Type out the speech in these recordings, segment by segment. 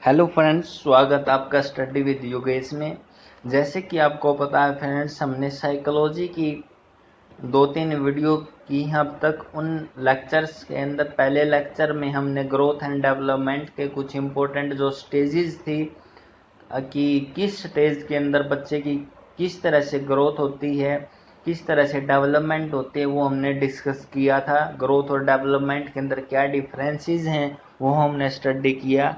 Hello friends, स्वागत आपका study with Yogesh में। जैसे कि आपको पता है फ्रेंड्स, हमने साइकोलॉजी की 2-3 वीडियो की हैं अब तक। उन लेक्चर्स के अंदर पहले लेक्चर में हमने ग्रोथ एंड डेवलपमेंट के कुछ इम्पोर्टेंट जो स्टेजेस थी कि किस स्टेज के अंदर बच्चे की किस तरह से ग्रोथ होती है, किस तरह से डेवलपमेंट होती है, वो हमने डिस्कस किया था। ग्रोथ और डेवलपमेंट के अंदर क्या डिफरेंसेस हैं वो हमने स्टडी किया।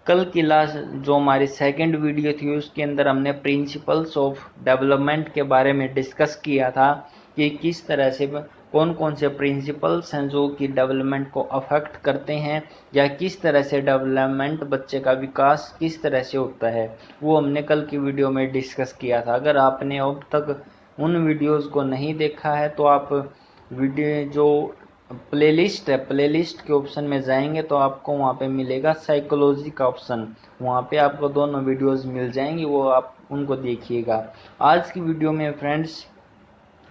कल की लास्ट जो हमारी सेकंड वीडियो थी उसके अंदर हमने प्रिंसिपल्स ऑफ डेवलपमेंट के बारे में डिस्कस किया था कि किस तरह से कौन कौन से प्रिंसिपल्स हैं जो कि डेवलपमेंट को अफेक्ट करते हैं, या किस तरह से डेवलपमेंट बच्चे का विकास किस तरह से होता है, वो हमने कल की वीडियो में डिस्कस किया था। अगर आपने अब तक उन वीडियोस को नहीं देखा है तो आप वीडियो जो प्लेलिस्ट है, प्लेलिस्ट के ऑप्शन में जाएंगे तो आपको वहाँ पे मिलेगा साइकोलॉजी का ऑप्शन। वहाँ पे आपको दोनों वीडियोस मिल जाएंगी, वो आप उनको देखिएगा। आज की वीडियो में फ्रेंड्स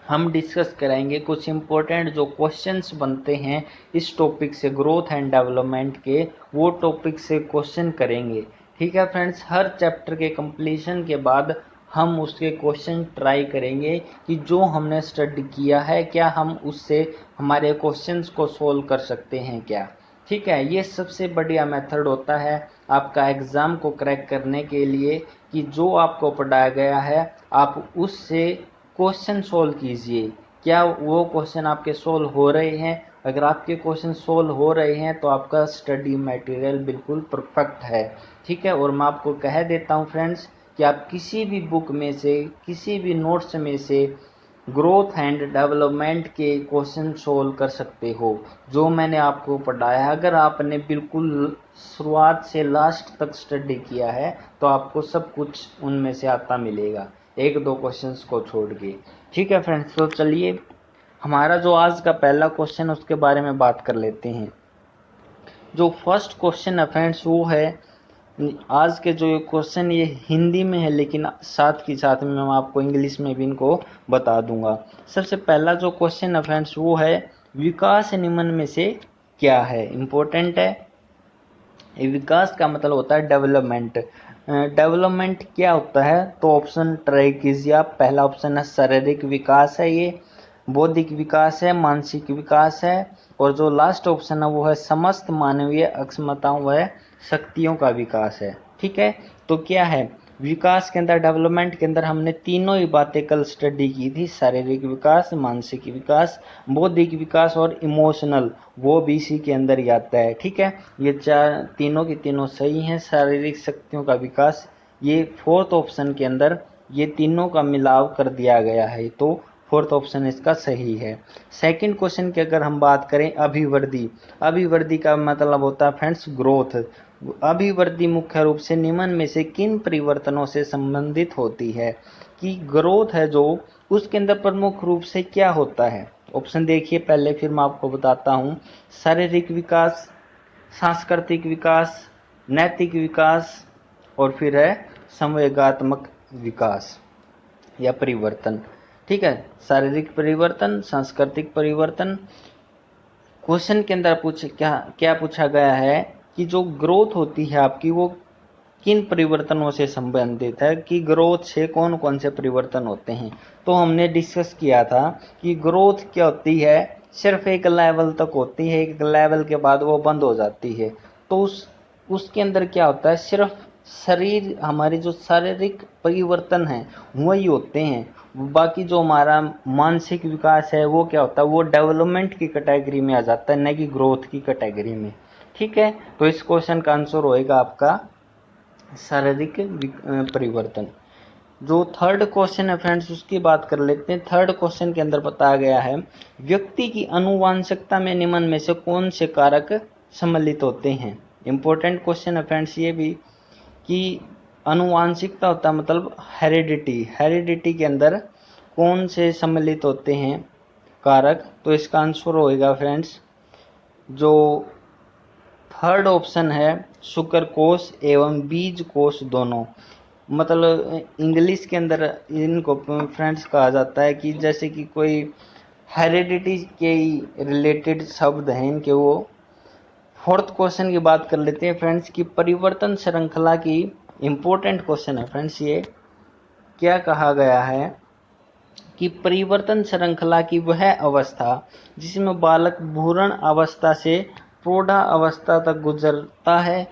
हम डिस्कस करेंगे कुछ इम्पोर्टेंट जो क्वेश्चंस बनते हैं इस टॉपिक से, ग्रोथ एंड डेवलपमेंट के, वो टॉपिक से क्वेश्चन करेंगे। ठीक है फ्रेंड्स, हर चैप्टर के कंप्लीशन के बाद हम उसके क्वेश्चन ट्राई करेंगे कि जो हमने स्टडी किया है क्या हम उससे हमारे क्वेश्चंस को सोल्व कर सकते हैं क्या। ठीक है, ये सबसे बढ़िया मेथड होता है आपका एग्ज़ाम को क्रैक करने के लिए कि जो आपको पढ़ाया गया है आप उससे क्वेश्चन सोल्व कीजिए। क्या वो क्वेश्चन आपके सोल्व हो रहे हैं? अगर आपके क्वेश्चन सोल्व हो रहे हैं तो आपका स्टडी मटेरियल बिल्कुल परफेक्ट है। ठीक है, और मैं आपको कह देता हूँ फ्रेंड्स कि आप किसी भी बुक में से, किसी भी नोट्स में से ग्रोथ एंड डेवलपमेंट के क्वेश्चन सोल्व कर सकते हो जो मैंने आपको पढ़ाया। अगर आपने बिल्कुल शुरुआत से लास्ट तक स्टडी किया है तो आपको सब कुछ उनमें से आता मिलेगा, एक दो क्वेश्चंस को छोड़ के। ठीक है फ्रेंड्स, तो चलिए हमारा जो आज का पहला क्वेश्चन उसके बारे में बात कर लेते हैं। जो फर्स्ट क्वेश्चन है फ्रेंड्स वो है, आज के जो क्वेश्चन ये हिंदी में है लेकिन साथ ही साथ में मैं आपको इंग्लिश में भी इनको बता दूंगा। सबसे पहला जो क्वेश्चन है फ्रेंड्स वो है, विकास निम्न में से क्या है? इम्पोर्टेंट है। विकास का मतलब होता है डेवलपमेंट। डेवलपमेंट क्या होता है? तो ऑप्शन ट्राई कीजिए आप। पहला ऑप्शन है शारीरिक विकास है, ये बौद्धिक विकास है, मानसिक विकास है, और जो लास्ट ऑप्शन है वो है समस्त मानवीय अक्षमताओं व शक्तियों का विकास है। ठीक है, तो क्या है विकास के अंदर, डेवलपमेंट के अंदर हमने तीनों ही बातें कल स्टडी की थी, शारीरिक विकास, मानसिक विकास, बौद्धिक विकास और इमोशनल, वो भी इसी के अंदर ही आता है। ठीक है, ये चार तीनों की तीनों सही हैं। शारीरिक शक्तियों का विकास ये फोर्थ ऑप्शन के अंदर ये तीनों का मिलाव कर दिया गया है, तो फोर्थ ऑप्शन इसका सही है। सेकंड क्वेश्चन की अगर हम बात करें, अभिवृद्धि। अभिवृद्धि का मतलब होता है फ्रेंड्स ग्रोथ। अभिवृद्धि मुख्य रूप से निम्न में से किन परिवर्तनों से संबंधित होती है? कि ग्रोथ है जो उसके अंदर प्रमुख रूप से क्या होता है? ऑप्शन देखिए पहले, फिर मैं आपको बताता हूँ। शारीरिक विकास, सांस्कृतिक विकास, नैतिक विकास, और फिर है संवेगात्मक विकास या परिवर्तन। ठीक है, शारीरिक परिवर्तन, सांस्कृतिक परिवर्तन। क्वेश्चन के अंदर क्या क्या पूछा गया है कि जो ग्रोथ होती है आपकी वो किन परिवर्तनों से संबंधित है, कि ग्रोथ से कौन कौन से परिवर्तन होते हैं। तो हमने डिस्कस किया था कि ग्रोथ क्या होती है, सिर्फ एक लेवल तक होती है, एक लेवल के बाद वो बंद हो जाती है। तो उसके अंदर क्या होता है, सिर्फ शरीर, हमारे जो शारीरिक परिवर्तन हैं वही होते हैं। बाकी जो हमारा मानसिक विकास है वो क्या होता है, वो डेवलपमेंट की कैटेगरी में आ जाता है, न कि ग्रोथ की कैटेगरी में। ठीक है, तो इस क्वेश्चन का आंसर होएगा आपका शारीरिक परिवर्तन। जो थर्ड क्वेश्चन है फ्रेंड्स उसकी बात कर लेते हैं। थर्ड क्वेश्चन के अंदर बताया गया है, व्यक्ति की आनुवंशिकता में निम्न में से कौन से कारक सम्मिलित होते हैं? इंपॉर्टेंट क्वेश्चन है फ्रेंड्स ये भी, कि आनुवंशिकता होता है मतलब हेरिडिटी, हेरिडिटी के अंदर कौन से सम्मिलित होते हैं कारक? तो इसका आंसर होएगा फ्रेंड्स जो थर्ड ऑप्शन है, शुक्र कोश एवं बीज कोश दोनों। मतलब इंग्लिश के अंदर इनको फ्रेंड्स कहा जाता है कि जैसे कि कोई हेरिडिटी के रिलेटेड शब्द हैं इनके, वो फोर्थ क्वेश्चन की बात कर लेते हैं फ्रेंड्स की परिवर्तन श्रृंखला की इंपॉर्टेंट क्वेश्चन है फ्रेंड्स। ये क्या कहा गया है कि परिवर्तन श्रृंखला की वह अवस्था जिसमें बालक भ्रूण अवस्था से प्रौढ़ा अवस्था तक गुजरता है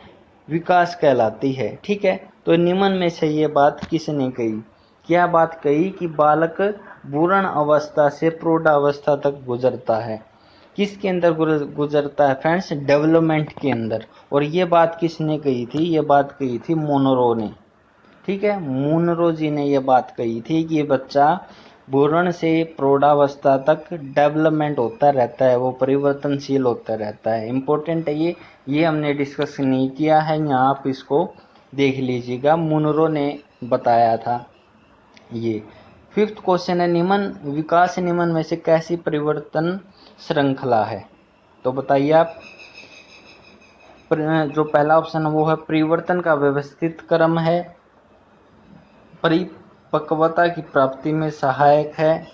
विकास कहलाती है। ठीक है, तो निम्न में से ये बात किसने कही? क्या बात कही कि बालक भ्रूण अवस्था से प्रौढ़ अवस्था तक गुजरता है? किसके अंदर गुजरता है फ्रेंड्स? डेवलपमेंट के अंदर। और ये बात किसने कही थी? ये बात कही थी मोनरो ने। ठीक है, मोनरो जी ने ये बात कही थी कि बच्चा भ्रूण से प्रौढ़ावस्था तक डेवलपमेंट होता रहता है, वो परिवर्तनशील होता रहता है। इंपॉर्टेंट है ये हमने डिस्कस नहीं किया है, यहाँ आप इसको देख लीजिएगा, मोनरो ने बताया था ये। फिफ्थ क्वेश्चन है निम्न विकास निम्न में से कैसी परिवर्तन श्रृंखला है? तो बताइए आप। जो पहला ऑप्शन है वो है परिवर्तन का व्यवस्थित क्रम है, परिपक्वता की प्राप्ति में सहायक है,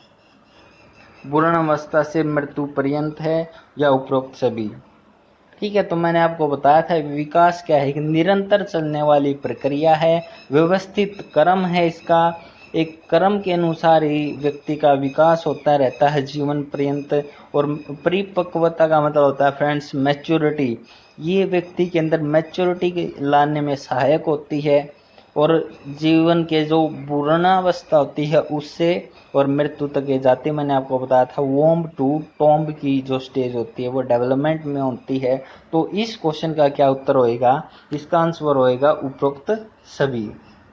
भ्रूण अवस्था से मृत्यु पर्यंत है, या उपरोक्त सभी। ठीक है, तो मैंने आपको बताया था विकास क्या है, एक निरंतर चलने वाली प्रक्रिया है, व्यवस्थित क्रम है इसका, एक क्रम के अनुसार ही व्यक्ति का विकास होता रहता है जीवन पर्यंत। और परिपक्वता का मतलब होता है फ्रेंड्स मैच्योरिटी, ये व्यक्ति के अंदर मैच्योरिटी लाने में सहायक होती है। और जीवन के जो पूर्णावस्था होती है उससे और मृत्यु तक ये जाती है। मैंने आपको बताया था वोम्ब टू टॉम्ब की जो स्टेज होती है वो डेवलपमेंट में होती है। तो इस क्वेश्चन का क्या उत्तर होएगा? इसका आंसर होएगा उपरोक्त सभी।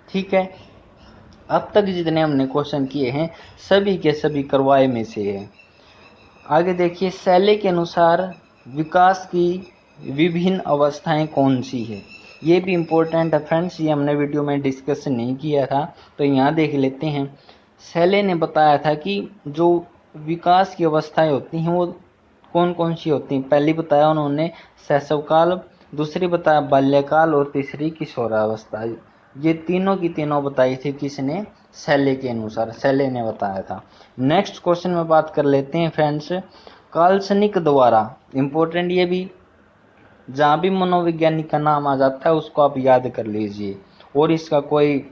ठीक है, अब तक जितने हमने क्वेश्चन किए हैं सभी के सभी करवाए में से है। आगे देखिए, शैली के अनुसार विकास की विभिन्न अवस्थाएं कौन सी है? ये भी इम्पोर्टेंट है फ्रेंड्स, ये हमने वीडियो में डिस्कस नहीं किया था, तो यहाँ देख लेते हैं। शैली ने बताया था कि जो विकास की अवस्थाएं होती हैं वो कौन कौन सी होती हैं। पहली बताया उन्होंने शैशवकाल, दूसरी बताया बाल्यकाल, और तीसरी किशोरावस्था। ये तीनों की तीनों बताई थी किसने? शैली के अनुसार, शैली ने बताया था। नेक्स्ट क्वेश्चन में बात कर लेते हैं फ्रेंड्स, काल्पनिक द्वारा। इंपॉर्टेंट ये भी, जहाँ भी मनोवैज्ञानिक का नाम आ जाता है उसको आप याद कर लीजिए, और इसका कोई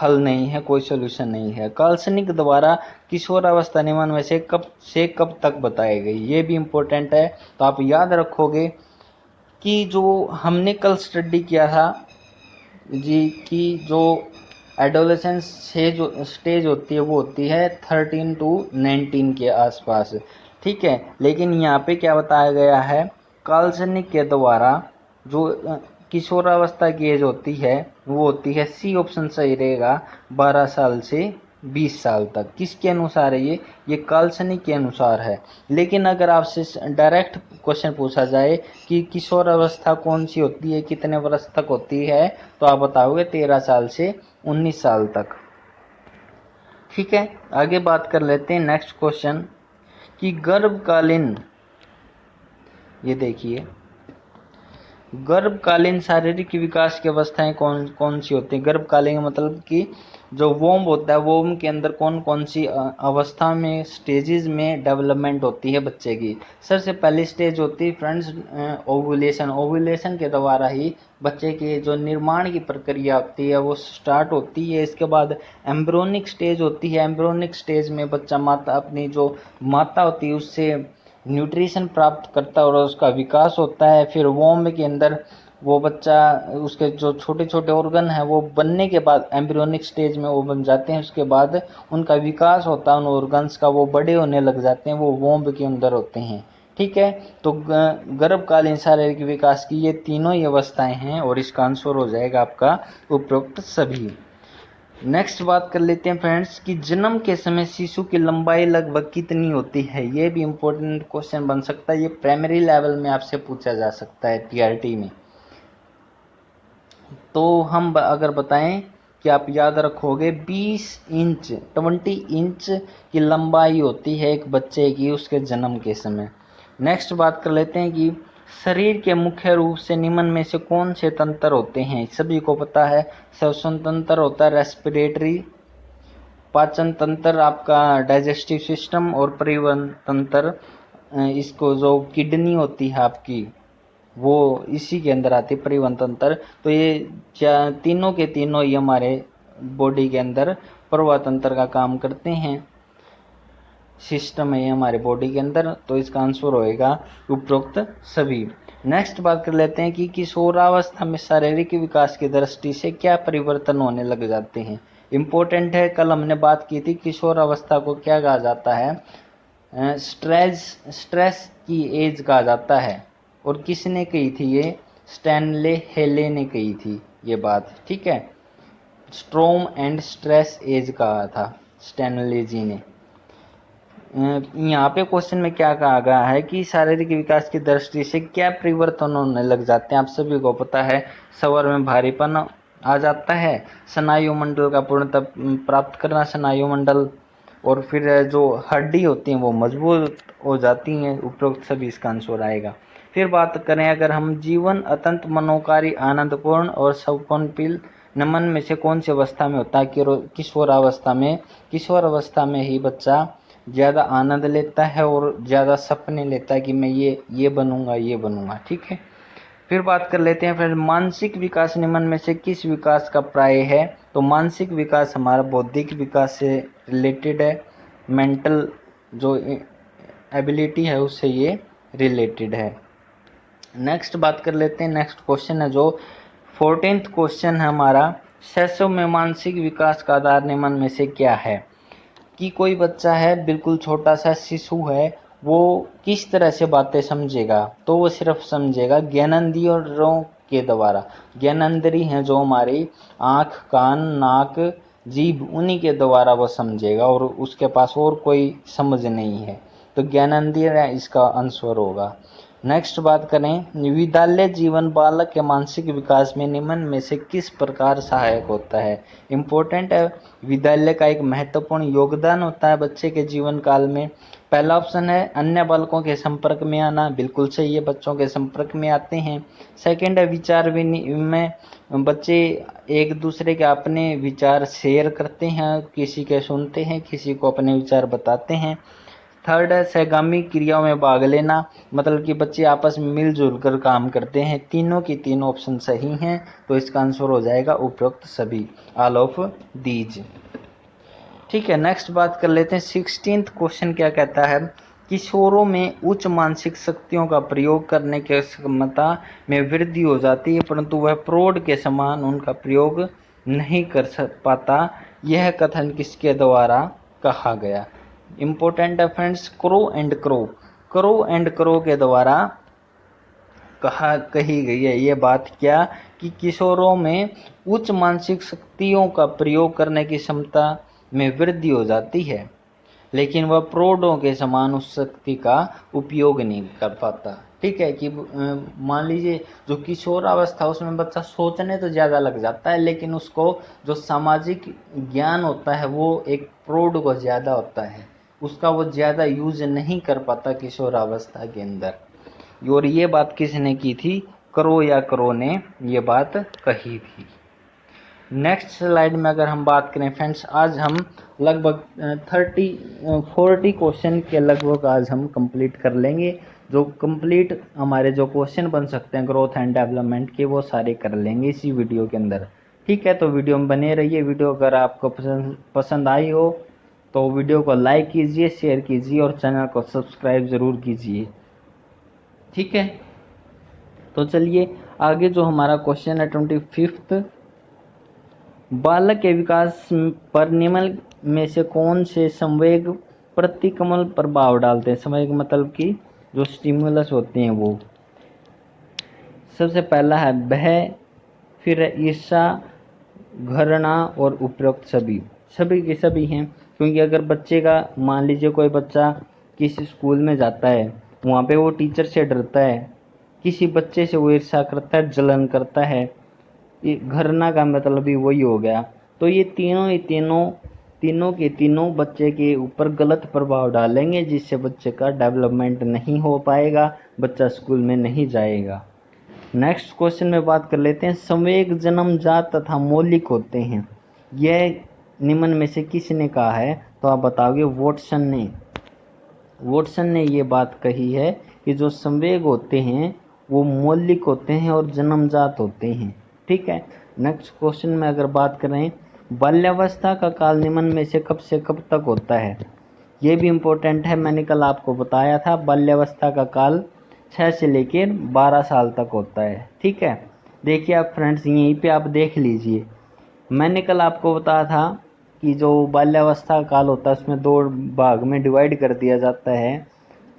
हल नहीं है, कोई सोल्यूशन नहीं है। काल्पनिक द्वारा किशोरावस्था निम्न में से कब तक बताई गई? ये भी इम्पोर्टेंट है, तो आप याद रखोगे कि जो हमने कल स्टडी किया था जी कि जो एडोलेसेंस से जो स्टेज होती है वो होती है 13 टू 19 के आसपास। ठीक है, लेकिन यहाँ पे क्या बताया गया है? काल्पनिक के द्वारा जो किशोरावस्था की एज होती है वो होती है, सी ऑप्शन सही रहेगा, 12 साल से 20 साल तक। किसके अनुसार है ये काल्पनिक के अनुसार है। लेकिन अगर आपसे डायरेक्ट क्वेश्चन पूछा जाए कि किशोर अवस्था कौन सी होती है, कितने वर्ष तक होती है, तो आप बताओगे 13 साल से 19 साल तक। ठीक है, आगे बात कर लेते हैं नेक्स्ट क्वेश्चन कि गर्भकालीन, ये देखिए गर्भकालीन शारीरिक विकास की अवस्थाएं कौन कौन सी होती हैं? गर्भकालीन मतलब कि जो वोम होता है, वोम के अंदर कौन कौन सी अवस्था में, स्टेजेस में डेवलपमेंट होती है बच्चे की? सबसे पहली स्टेज होती है फ्रेंड्स ओव्यूलेशन। ओव्यूलेशन के द्वारा ही बच्चे के जो निर्माण की प्रक्रिया होती है वो स्टार्ट होती है। इसके बाद एम्ब्रियोनिक स्टेज होती है। एम्ब्रियोनिक स्टेज में बच्चा माता अपनी जो माता होती है उससे न्यूट्रिशन प्राप्त करता है और उसका विकास होता है। फिर वोम के अंदर वो बच्चा, उसके जो छोटे छोटे ऑर्गन हैं वो बनने के बाद एम्ब्रियोनिक स्टेज में वो बन जाते हैं, उसके बाद उनका विकास होता है उन ऑर्गन्स का, वो बड़े होने लग जाते हैं, वो वोम के अंदर होते हैं। ठीक है, तो गर्भकालीन शारीरिक विकास की ये तीनों ही अवस्थाएं हैं और इसका आंसर हो जाएगा आपका उपरोक्त सभी। नेक्स्ट बात कर लेते हैं फ्रेंड्स कि जन्म के समय शिशु की लंबाई लगभग कितनी होती है? ये भी इम्पोर्टेंट क्वेश्चन बन सकता है, ये प्राइमरी लेवल में आपसे पूछा जा सकता है टीआरटी में। तो हम अगर बताएं कि आप याद रखोगे 20 इंच 20 इंच की लंबाई होती है एक बच्चे की उसके जन्म के समय। नेक्स्ट बात कर लेते हैं कि शरीर के मुख्य रूप से निम्न में से कौन से तंत्र होते हैं? सभी को पता है, श्वसन तंत्र होता है, रेस्पिरेटरी, पाचन तंत्र आपका डाइजेस्टिव सिस्टम, और परिवहन तंत्र इसको जो किडनी होती है आपकी वो इसी के अंदर आती है, परिवहन तंत्र। तो ये तीनों के तीनों ये हमारे बॉडी के अंदर परिवहन तंत्र का काम करते हैं, सिस्टम है हमारे बॉडी के अंदर। तो इसका आंसर होएगा उपरोक्त सभी। नेक्स्ट बात कर लेते हैं कि किशोरावस्था में शारीरिक विकास की दृष्टि से क्या परिवर्तन होने लग जाते हैं। इम्पोर्टेंट है, कल हमने बात की थी किशोरावस्था को क्या कहा जाता है, स्ट्रेस की एज कहा जाता है। और किसने कही थी ये, स्टैनले हेले ने कही थी ये बात, ठीक है। स्ट्रोम एंड स्ट्रेस एज कहा था स्टैनले जी ने। यहाँ पे क्वेश्चन में क्या कहा गया है कि शारीरिक विकास की दृष्टि से क्या परिवर्तन होने लग जाते हैं। आप सभी को पता है, स्वर में भारीपन आ जाता है, स्नायु मंडल का पूर्णतः प्राप्त करना, स्नायु मंडल, और फिर जो हड्डी होती हैं वो मजबूत हो जाती हैं। उपरोक्त सभी इसका आंसर आएगा। फिर बात करें अगर हम, जीवन अत्यंत मनोकारी, आनंदपूर्ण और सौपनशील नमन में से कौन सी अवस्था में होता है, किशोरावस्था में। किशोरावस्था में ही बच्चा ज़्यादा आनंद लेता है और ज़्यादा सपने लेता है कि मैं ये बनूंगा, ये बनूंगा, ठीक है। फिर बात कर लेते हैं फिर, मानसिक विकास निम्न में से किस विकास का प्राय है। तो मानसिक विकास हमारा बौद्धिक विकास से रिलेटेड है, मेंटल जो एबिलिटी है उससे ये रिलेटेड है। नेक्स्ट बात कर लेते हैं, नेक्स्ट क्वेश्चन है जो 14th क्वेश्चन है हमारा, शैशव में मानसिक विकास का आधार निम्न में से क्या है। कि कोई बच्चा है, बिल्कुल छोटा सा शिशु है, वो किस तरह से बातें समझेगा। तो वो सिर्फ समझेगा ज्ञानेंद्रियों के द्वारा। ज्ञानेंद्रिय हैं जो हमारी आँख, कान, नाक, जीभ, उन्हीं के द्वारा वो समझेगा और उसके पास और कोई समझ नहीं है। तो ज्ञानेंद्रिय इसका आंसर होगा। नेक्स्ट बात करें, विद्यालय जीवन बालक के मानसिक विकास में निम्न में से किस प्रकार सहायक होता है। इम्पोर्टेंट है, विद्यालय का एक महत्वपूर्ण योगदान होता है बच्चे के जीवन काल में। पहला ऑप्शन है अन्य बालकों के संपर्क में आना, बिल्कुल सही है, बच्चों के संपर्क में आते हैं। सेकंड है विचार विनिमय, बच्चे एक दूसरे के अपने विचार शेयर करते हैं, किसी के सुनते हैं, किसी को अपने विचार बताते हैं। थर्ड है सहगामी क्रियाओं में भाग लेना, मतलब कि बच्चे आपस में मिलजुल कर काम करते हैं। तीनों की तीनों ऑप्शन सही हैं, तो इसका आंसर हो जाएगा उपरोक्त सभी, ऑल ऑफ दीज, ठीक है। नेक्स्ट बात कर लेते हैं, 16th क्वेश्चन क्या कहता है, किशोरों में उच्च मानसिक शक्तियों का प्रयोग करने की क्षमता में वृद्धि हो जाती है, परंतु वह प्रौढ़ के समान उनका प्रयोग नहीं कर पाता। यह कथन किसके द्वारा कहा गया। इम्पोर्टेंट है फ्रेंड्स, क्रो एंड क्रो के द्वारा कही गई है ये बात, क्या कि किशोरों में उच्च मानसिक शक्तियों का प्रयोग करने की क्षमता में वृद्धि हो जाती है, लेकिन वह प्रौढ़ों के समान उस शक्ति का उपयोग नहीं कर पाता, ठीक है। कि मान लीजिए जो किशोरावस्था उसमें बच्चा सोचने तो ज़्यादा लग जाता है, लेकिन उसको जो सामाजिक ज्ञान होता है वो एक प्रौढ़ को ज़्यादा होता है, उसका वो ज़्यादा यूज नहीं कर पाता किशोरावस्था के अंदर। और ये बात किसने की थी, क्रो ने ये बात कही थी। नेक्स्ट स्लाइड में अगर हम बात करें फ्रेंड्स, आज हम लगभग 40 क्वेश्चन के लगभग आज हम कंप्लीट कर लेंगे। जो कंप्लीट हमारे जो क्वेश्चन बन सकते हैं ग्रोथ एंड डेवलपमेंट के, वो सारे कर लेंगे इसी वीडियो के अंदर, ठीक है। तो वीडियो में बने रहिए। वीडियो अगर आपको पसंद आई हो तो वीडियो को लाइक कीजिए, शेयर कीजिए और चैनल को सब्सक्राइब ज़रूर कीजिए, ठीक है। तो चलिए आगे जो हमारा क्वेश्चन है 25th, बालक के विकास पर निम्न में से कौन से संवेग प्रतिकमल प्रभाव डालते हैं। संवेग मतलब कि जो स्टिमुलस होते हैं वो। सबसे पहला है भय, फिर ईर्ष्या, घृणा और उपरोक्त सभी। सभी के सभी हैं, क्योंकि अगर बच्चे का मान लीजिए कोई बच्चा किसी स्कूल में जाता है, वहाँ पे वो टीचर से डरता है, किसी बच्चे से वो ईर्ष्या करता है, जलन करता है, घृणा का मतलब भी वही हो गया। तो ये तीनों के तीनों बच्चे के ऊपर गलत प्रभाव डालेंगे, जिससे बच्चे का डेवलपमेंट नहीं हो पाएगा, बच्चा स्कूल में नहीं जाएगा। नेक्स्ट क्वेश्चन में बात कर लेते हैं, संवेग जन्मजात तथा मौलिक होते हैं, यह निम्न में से किसने कहा है। तो आप बताओगे वॉटसन ने ये बात कही है कि जो संवेग होते हैं वो मौलिक होते हैं और जन्मजात होते हैं। ठीक है। नेक्स्ट क्वेश्चन में अगर बात करें, बाल्यावस्था का काल निम्न में से कब तक होता है? ये भी इम्पोर्टेंट है, मैंने कल आपको बताया था बाल्यावस्था का काल 6 से लेकर 12 साल तक होता है। ठीक है। देखिए आप फ्रेंड्स, यहीं पे आप देख लीजिए, मैंने कल आपको बताया था कि जो बाल्यावस्था का काल होता है उसमें 2 भाग में डिवाइड कर दिया जाता है,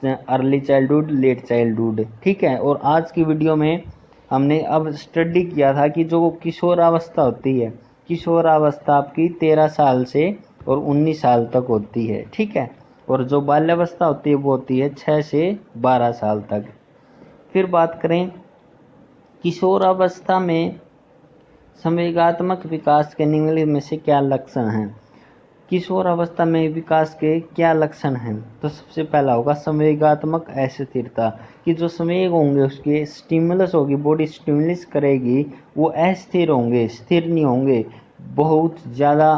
अर्ली चाइल्डहुड, लेट चाइल्डहुड। ठीक है। और आज की वीडियो में हमने अब स्टडी किया था कि जो किशोरावस्था होती है, किशोरावस्था आपकी 13 साल से और 19 साल तक होती है। ठीक है। और जो बाल्यावस्था होती है वो होती है 6 से 12 साल तक। फिर बात करें किशोरावस्था में संवेगात्मक विकास के निम्नलिखित में से क्या लक्षण हैं? किशोर अवस्था में विकास के क्या लक्षण हैं? तो सबसे पहला होगा संवेगात्मक अस्थिरता, कि जो संवेग होंगे उसके स्टिमुलस होगी, बॉडी स्टिमुलस करेगी, वो अस्थिर होंगे, स्थिर नहीं होंगे। बहुत ज़्यादा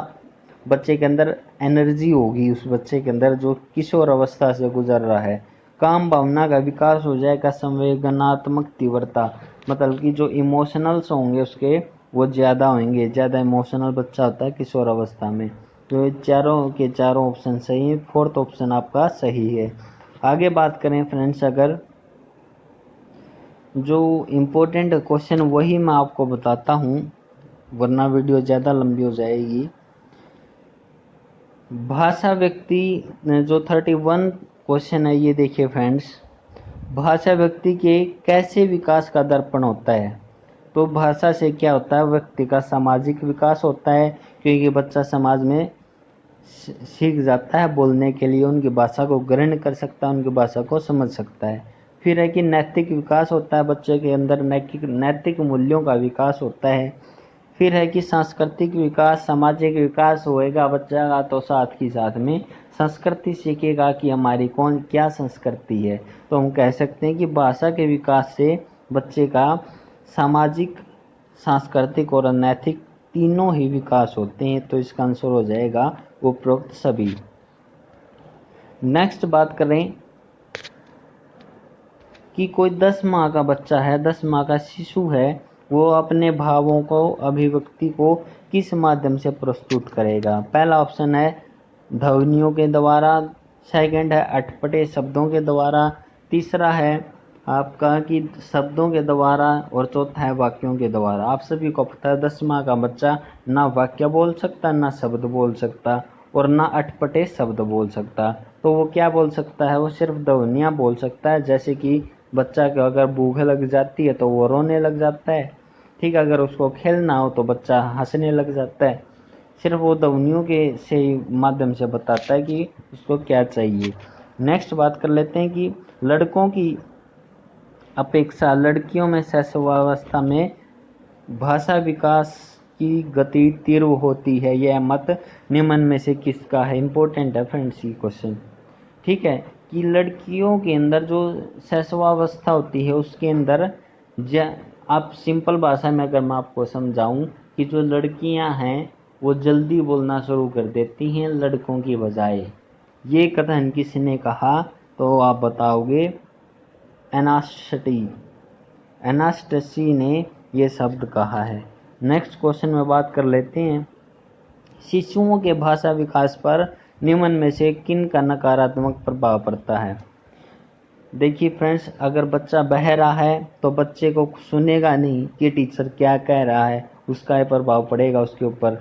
बच्चे के अंदर एनर्जी होगी, उस बच्चे के अंदर जो किशोर अवस्था से गुजर रहा है। काम भावना का विकास हो जाएगा। संवेदनात्मक तीव्रता, मतलब कि जो इमोशनल्स होंगे उसके वो ज़्यादा होंगे, ज़्यादा इमोशनल बच्चा होता है किशोर अवस्था में। तो चारों के चारों ऑप्शन सही है, 4th ऑप्शन आपका सही है। आगे बात करें फ्रेंड्स, अगर जो इम्पोर्टेंट क्वेश्चन वही मैं आपको बताता हूँ, वरना वीडियो ज़्यादा लंबी हो जाएगी। भाषा व्यक्ति, जो 31 क्वेश्चन है ये देखिए फ्रेंड्स, भाषा व्यक्ति के कैसे विकास का दर्पण होता है? तो भाषा से क्या होता है? व्यक्ति का सामाजिक विकास होता है, क्योंकि बच्चा समाज में सीख जाता है बोलने के लिए, उनकी भाषा को ग्रहण कर सकता है, उनकी भाषा को समझ सकता है। फिर है कि नैतिक विकास होता है, बच्चे के अंदर नैतिक मूल्यों का विकास होता है। फिर है कि सांस्कृतिक विकास, सामाजिक विकास होएगा बच्चा का, तो साथ ही साथ में संस्कृति सीखेगा कि हमारी कौन क्या संस्कृति है। तो हम कह सकते हैं कि भाषा के विकास से बच्चे का सामाजिक, सांस्कृतिक और नैतिक तीनों ही विकास होते हैं। तो इसका आंसर हो जाएगा उपरोक्त सभी। नेक्स्ट बात करें कि कोई 10 माह का बच्चा है, 10 माह का शिशु है, वो अपने भावों को, अभिव्यक्ति को किस माध्यम से प्रस्तुत करेगा? पहला ऑप्शन है ध्वनियों के द्वारा, सेकंड है अटपटे शब्दों के द्वारा, तीसरा है आपका कि शब्दों के द्वारा, और चौथा है वाक्यों के द्वारा। आप सभी को पता है 10 माह का बच्चा ना वाक्य बोल सकता, ना शब्द बोल सकता, और ना अटपटे शब्द बोल सकता। तो वो क्या बोल सकता है? वो सिर्फ ध्वनियाँ बोल सकता है। जैसे कि बच्चा को अगर भूख लग जाती है तो वो रोने लग जाता है। ठीक है। अगर उसको खेलना हो तो बच्चा हंसने लग जाता है। सिर्फ वो ध्वनियों के से माध्यम से बताता है कि उसको क्या चाहिए। नेक्स्ट बात कर लेते हैं कि लड़कों की अपेक्षा लड़कियों में शैशवावस्था में भाषा विकास की गति तीव्र होती है, यह मत निम्न में से किसका है? इंपॉर्टेंट है फ्रेंड्स ये क्वेश्चन। ठीक है। कि लड़कियों के अंदर जो शैशवावस्था होती है उसके अंदर आप सिंपल भाषा में अगर मैं आपको समझाऊं कि जो लड़कियां हैं वो जल्दी बोलना शुरू कर देती हैं लड़कों की बजाय। ये कथन किसने कहा? तो आप बताओगे एनास्टसी ने ये शब्द कहा है। नेक्स्ट क्वेश्चन में बात कर लेते हैं, शिशुओं के भाषा विकास पर निम्न में से किन का नकारात्मक प्रभाव पड़ता है? देखिए फ्रेंड्स, अगर बच्चा बहरा है तो बच्चे को सुनेगा नहीं कि टीचर क्या कह रहा है, उसका ही प्रभाव पड़ेगा उसके ऊपर।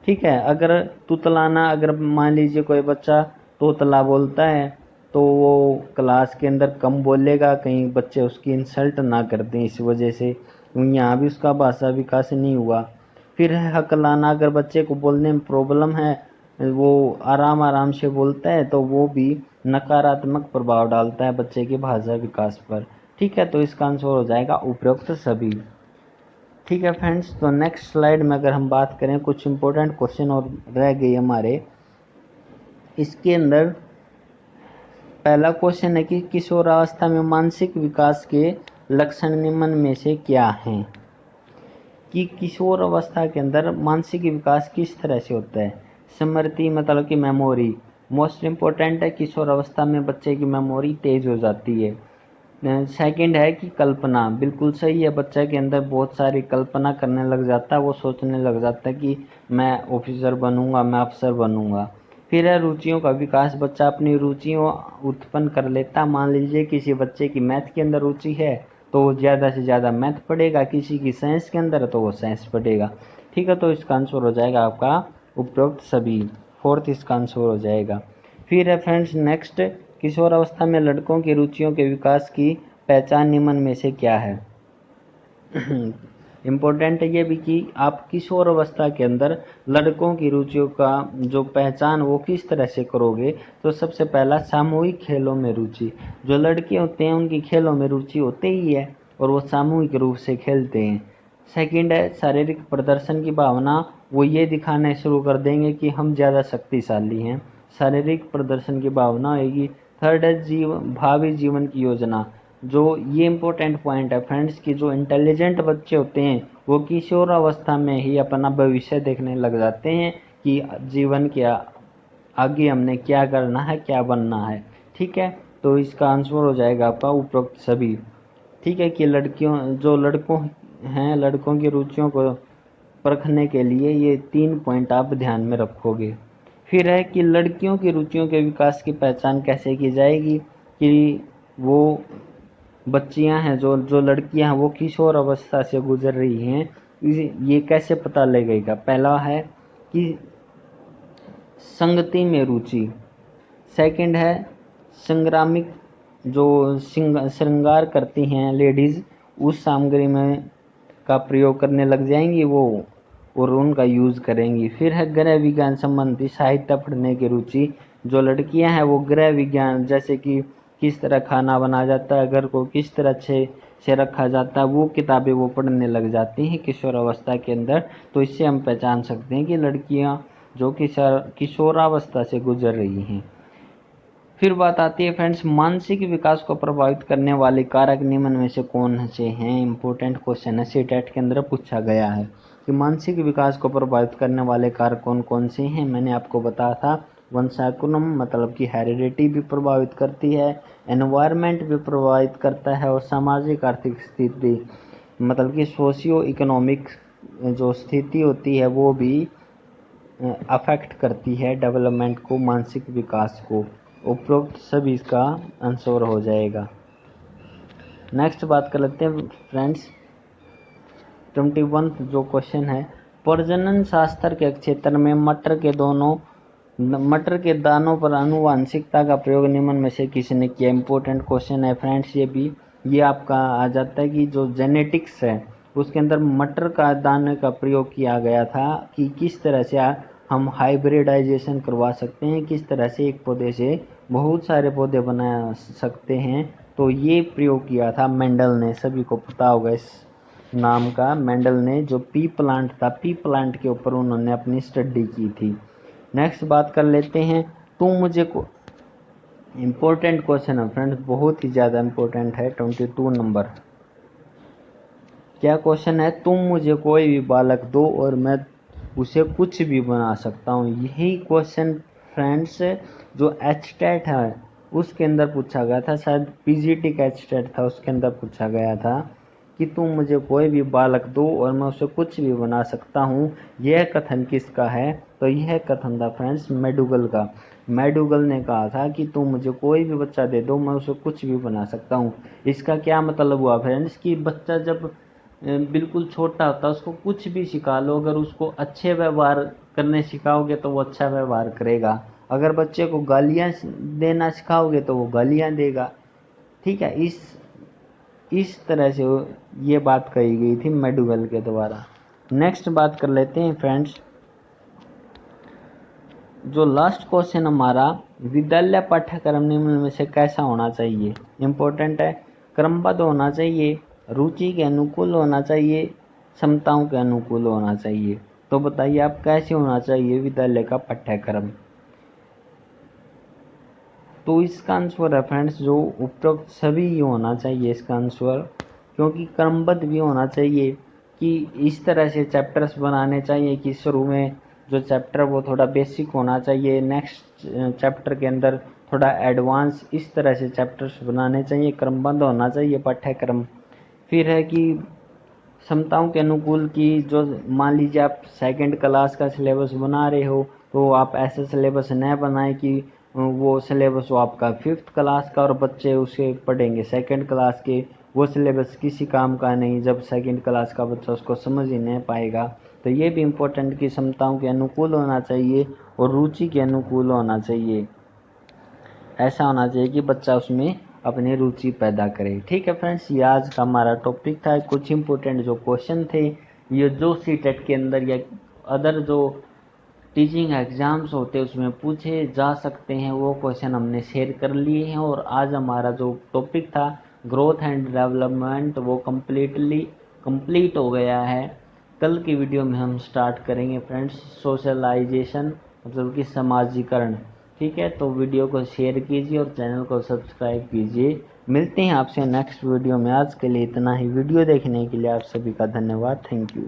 ठीक है। अगर तुतलाना, अगर मान लीजिए कोई बच्चा तोतला बोलता है तो वो क्लास के अंदर कम बोलेगा, कहीं बच्चे उसकी इंसल्ट ना कर दें इस वजह से, यहाँ भी उसका भाषा विकास नहीं हुआ। फिर है हकलाना, अगर बच्चे को बोलने में प्रॉब्लम है, वो आराम आराम से बोलता है, तो वो भी नकारात्मक प्रभाव डालता है बच्चे के भाषा विकास पर। ठीक है। तो इसका आंसर हो जाएगा उपरोक्त सभी। ठीक है फ्रेंड्स, तो नेक्स्ट स्लाइड में अगर हम बात करें, कुछ इंपॉर्टेंट क्वेश्चन और रह गए हमारे। इसके अंदर पहला क्वेश्चन है कि किशोरावस्था में मानसिक विकास के लक्षण निम्न में से क्या हैं? कि किशोर अवस्था के अंदर मानसिक विकास किस तरह से होता है? स्मृति, मतलब कि मेमोरी मोस्ट इम्पोर्टेंट है। किशोर अवस्था में बच्चे की मेमोरी तेज हो जाती है। सेकंड है कि कल्पना, बिल्कुल सही है, बच्चा के अंदर बहुत सारी कल्पना करने लग जाता है, वो सोचने लग जाता है कि मैं ऑफिसर बनूंगा, मैं अफसर बनूंगा। फिर है रुचियों का विकास, बच्चा अपनी रुचियों उत्पन्न कर लेता। मान लीजिए किसी बच्चे की मैथ के अंदर रुचि है तो वो ज़्यादा से ज़्यादा मैथ पढ़ेगा, किसी की साइंस के अंदर है तो वो साइंस पढ़ेगा। ठीक है, तो इसका आंसर हो जाएगा आपका उपरोक्त सभी, फोर्थ इसका आंसर हो जाएगा। फिर है फ्रेंड्स नेक्स्ट, किशोर अवस्था में लड़कों की रुचियों के विकास की पहचान निम्न में से क्या है। इम्पोर्टेंट है ये भी कि आप किशोर अवस्था के अंदर लड़कों की रुचियों का जो पहचान वो किस तरह से करोगे। तो सबसे पहला, सामूहिक खेलों में रुचि, जो लड़के होते हैं उनकी खेलों में रुचि होते ही है और वो सामूहिक रूप से खेलते हैं। सेकंड है शारीरिक प्रदर्शन की भावना, वो ये दिखाना शुरू कर देंगे कि हम ज़्यादा शक्तिशाली हैं, शारीरिक प्रदर्शन की भावना होगी। थर्ड है भावी जीवन की योजना, जो ये इम्पोर्टेंट पॉइंट है फ्रेंड्स कि जो इंटेलिजेंट बच्चे होते हैं वो किशोर अवस्था में ही अपना भविष्य देखने लग जाते हैं कि जीवन क्या आगे हमने क्या करना है, क्या बनना है। ठीक है, तो इसका आंसर हो जाएगा आपका उपरोक्त सभी। ठीक है, कि लड़कियों जो लड़कों हैं, लड़कों की रुचियों को परखने के लिए ये 3 पॉइंट आप ध्यान में रखोगे। फिर है कि लड़कियों की रुचियों के विकास की पहचान कैसे की जाएगी, कि वो बच्चियां हैं, जो जो लड़कियां हैं वो किशोर अवस्था से गुजर रही हैं, ये कैसे पता लगेगा। पहला है कि संगति में रुचि। सेकंड है संग्रामिक, जो श्रृंगार करती हैं लेडीज, उस सामग्री में का प्रयोग करने लग जाएंगी वो और उनका यूज करेंगी। फिर है गृह विज्ञान संबंधी साहित्य पढ़ने की रुचि, जो लड़कियां हैं वो गृह विज्ञान, जैसे कि किस तरह खाना बनाया जाता है, घर को किस तरह से रखा जाता है, वो किताबें वो पढ़ने लग जाती हैं किशोर अवस्था के अंदर। तो इससे हम पहचान सकते हैं कि लड़कियां जो किशोरावस्था से गुजर रही हैं। फिर बात आती है फ्रेंड्स मानसिक विकास को प्रभावित करने वाले कारक निम्न में से कौन से हैं। इंपॉर्टेंट क्वेश्चन है, सीटेट के अंदर पूछा गया है कि मानसिक विकास को प्रभावित करने वाले कारक कौन कौन से हैं। मैंने आपको बताया था वंशानुक्रम, मतलब कि हेरिडिटी भी प्रभावित करती है, एनवायरनमेंट भी प्रभावित करता है, और सामाजिक आर्थिक स्थिति, मतलब कि सोशियो इकोनॉमिक जो स्थिति होती है वो भी अफेक्ट करती है डेवलपमेंट को, मानसिक विकास को। उपरोक्त सभी इसका आंसर हो जाएगा। नेक्स्ट बात कर लेते हैं फ्रेंड्स 21 जो क्वेश्चन है, प्रजनन शास्त्र के क्षेत्र में मटर के दानों पर आनुवांशिकता का प्रयोग निम्न में से किसने किया। इंपॉर्टेंट क्वेश्चन है फ्रेंड्स, ये आपका आ जाता है कि जो जेनेटिक्स है उसके अंदर मटर का दाने का प्रयोग किया गया था कि किस तरह से हम हाइब्रिडाइजेशन करवा सकते हैं, किस तरह से एक पौधे से बहुत सारे पौधे बना सकते हैं। तो ये प्रयोग किया था मेंडल ने, सभी को पता होगा इस नाम का। मेंडल ने जो पी प्लांट था, पी प्लांट के ऊपर उन्होंने अपनी स्टडी की थी। नेक्स्ट बात कर लेते हैं, तुम मुझे को इम्पोर्टेंट क्वेश्चन है फ्रेंड्स, बहुत ही ज़्यादा इम्पोर्टेंट है। 22 नंबर क्या क्वेश्चन है, तुम मुझे कोई भी बालक दो और मैं उसे कुछ भी बना सकता हूँ। यही क्वेश्चन फ्रेंड्स जो एचटेट है उसके अंदर पूछा गया था, शायद पीजीटी का एचटेट था उसके अंदर पूछा गया था कि तुम मुझे कोई भी बालक दो और मैं उसे कुछ भी बना सकता हूँ। यह कथन किसका है, तो यह कथन था फ्रेंड्स मैक्डूगल का। मैक्डूगल ने कहा था कि तुम मुझे कोई भी बच्चा दे दो, मैं उसे कुछ भी बना सकता हूँ। इसका क्या मतलब हुआ फ्रेंड्स कि बच्चा जब बिल्कुल छोटा होता है उसको कुछ भी सिखा लो, अगर उसको अच्छे व्यवहार करने सिखाओगे तो वो अच्छा व्यवहार करेगा, अगर बच्चे को गालियाँ देना सिखाओगे तो वो गालियाँ देगा। ठीक है, इस तरह से ये बात कही गई थी मैक्डूगल के द्वारा। नेक्स्ट बात कर लेते हैं फ्रेंड्स, जो लास्ट क्वेश्चन हमारा, विद्यालय पाठ्यक्रम निम्न में से कैसा होना चाहिए। इम्पोर्टेंट है, क्रमबद्ध होना चाहिए, रुचि के अनुकूल होना चाहिए, क्षमताओं के अनुकूल होना चाहिए। तो बताइए आप कैसे होना चाहिए विद्यालय का पाठ्यक्रम। तो इसका आंसर है फ्रेंड्स जो उपरोक्त सभी ही होना चाहिए इसका आंसर, क्योंकि क्रमबद्ध भी होना चाहिए कि इस तरह से चैप्टर्स बनाने चाहिए कि शुरू में जो चैप्टर वो थोड़ा बेसिक होना चाहिए। नेक्स्ट चैप्टर के अंदर थोड़ा एडवांस इस तरह से चैप्टर्स बनाने चाहिए, क्रमबद्ध होना चाहिए पाठ्यक्रम। फिर है कि क्षमताओं के अनुकूल की जो मान लीजिए आप सेकंड क्लास का सिलेबस बना रहे हो तो आप ऐसा सिलेबस न बनाएं कि वो सिलेबस हो आपका 5th क्लास का और बच्चे उसे पढ़ेंगे सेकंड क्लास के, वो सिलेबस किसी काम का नहीं जब सेकंड क्लास का बच्चा उसको समझ ही नहीं पाएगा। तो ये भी इम्पोर्टेंट कि क्षमताओं के अनुकूल होना चाहिए और रुचि के अनुकूल होना चाहिए। ऐसा होना चाहिए कि बच्चा उसमें अपनी रुचि पैदा करे। ठीक है फ्रेंड्स, ये आज का हमारा टॉपिक था। कुछ इंपॉर्टेंट जो क्वेश्चन थे ये जो सीटेट के अंदर या अदर जो टीचिंग एग्जाम्स होते हैं उसमें पूछे जा सकते हैं, वो क्वेश्चन हमने शेयर कर लिए हैं। और आज हमारा जो टॉपिक था ग्रोथ एंड डेवलपमेंट वो कंप्लीट हो गया है। कल की वीडियो में हम स्टार्ट करेंगे फ्रेंड्स सोशलाइजेशन, मतलब कि समाजीकरण। ठीक है, तो वीडियो को शेयर कीजिए और चैनल को सब्सक्राइब कीजिए। मिलते हैं आपसे नेक्स्ट वीडियो में। आज के लिए इतना ही। वीडियो देखने के लिए आप सभी का धन्यवाद। Thank you.